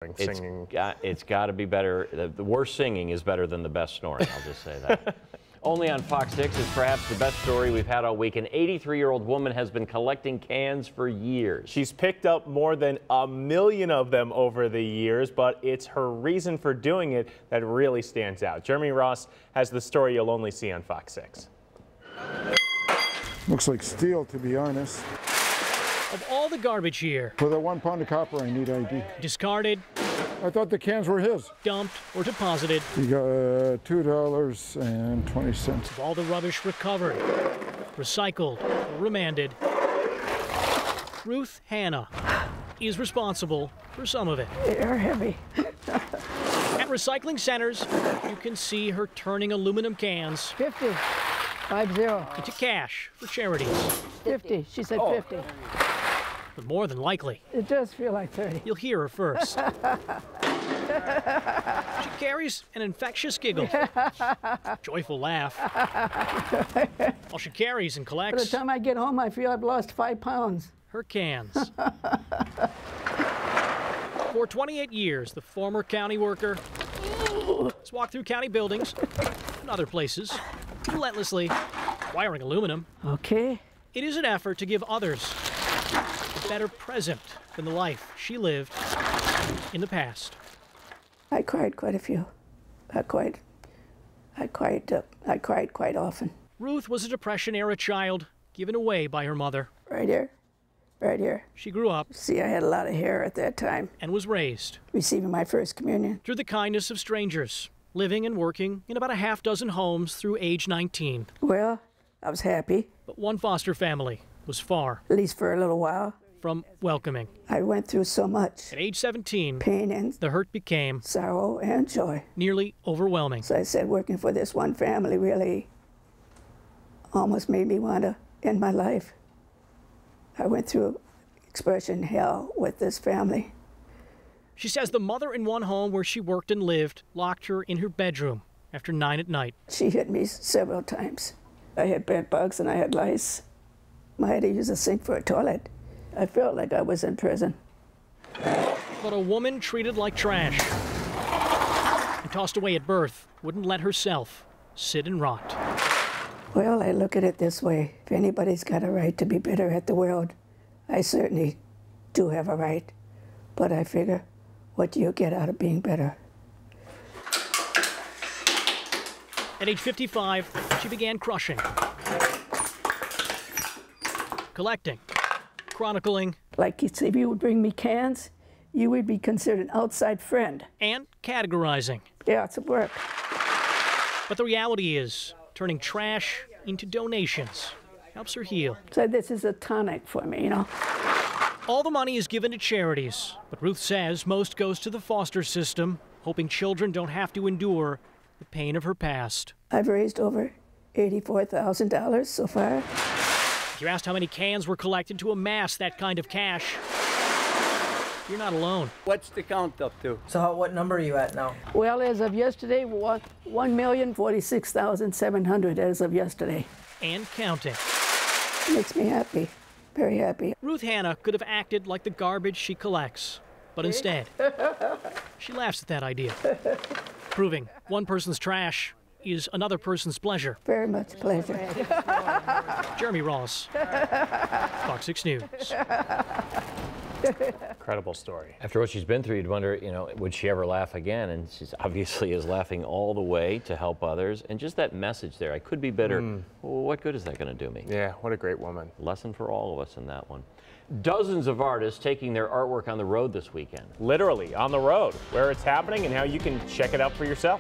It's got to be better. The worst singing is better than the best snoring, I'll just say that. Only on Fox 6 is perhaps the best story we've had all week. An 83-year-old woman has been collecting cans for years. She's picked up more than 1 million of them over the years, but it's her reason for doing it that really stands out. Jeremy Ross has the story you'll only see on Fox 6. Looks like steel, to be honest. Of all the garbage here, For the 1 pound of copper, I need ID. discarded, I thought the cans were his. dumped, or deposited, You got $2.20. of all the rubbish recovered, recycled, or remanded, Ruth Hanna is responsible for some of it. They are heavy. At recycling centers, you can see her turning aluminum cans 50. 50. into cash for charities. 50. She said 50. But more than likely, It does feel like 30. you'll hear her first. She carries an infectious giggle, joyful laugh. All she carries and By the collects time I get home, I feel I've lost 5 pounds. her cans. For 28 years, the former county worker has walked through county buildings and other places, relentlessly wiring aluminum. Okay. It is an effort to give others a better present than the life she lived in the past. I cried quite a few. I cried quite often. Ruth was a Depression-era child given away by her mother. Right here. Right here. She grew up See, I had a lot of hair at that time. and was raised Receiving my first communion. through the kindness of strangers, living and working in about a half-dozen homes through age 19. Well, I was happy, But one foster family was far at least for a little while. from welcoming. I went through so much At age 17, pain and the hurt became sorrow and joy. nearly overwhelming. So I said working for this one family really almost made me want to end my life. I went through expression hell with this family. She says the mother in one home where she worked and lived locked her in her bedroom after 9 at night. She hit me several times. I had bed bugs and I had lice. I had to use a sink for a toilet. I felt like I was in prison. But a woman treated like trash and tossed away at birth wouldn't let herself sit and rot. Well, I look at it this way. If anybody's got a right to be bitter at the world, I certainly do have a right. But I figure, what do you get out of being bitter? At age 55, she began crushing, collecting, chronicling, Like if you would bring me cans, you would be considered an outside friend. and categorizing. Yeah, it's a work. But the reality is, turning trash into donations helps her heal. So this is a tonic for me, you know. All the money is given to charities, but Ruth says most goes to the foster system, hoping children don't have to endure the pain of her past. I've raised over $84,000 so far. If you're asked how many cans were collected to amass that kind of cash, you're not alone. What's the count up to? So what number are you at now? Well, as of yesterday, 1,046,700 as of yesterday. And counting. Makes me happy, very happy. Ruth Hanna could have acted like the garbage she collects, but instead, she laughs at that idea, proving one person's trash is another person's pleasure. Very much pleasure. Jeremy Ross, Fox 6 News. Incredible story. After what she's been through, you'd wonder, would she ever laugh again? And she's obviously is laughing all the way to help others. And just that message there, I could be bitter. Well, what good is that going to do me? Yeah, what a great woman. Lesson for all of us in that one. Dozens of artists taking their artwork on the road this weekend. Literally on the road, where it's happening and how you can check it out for yourself.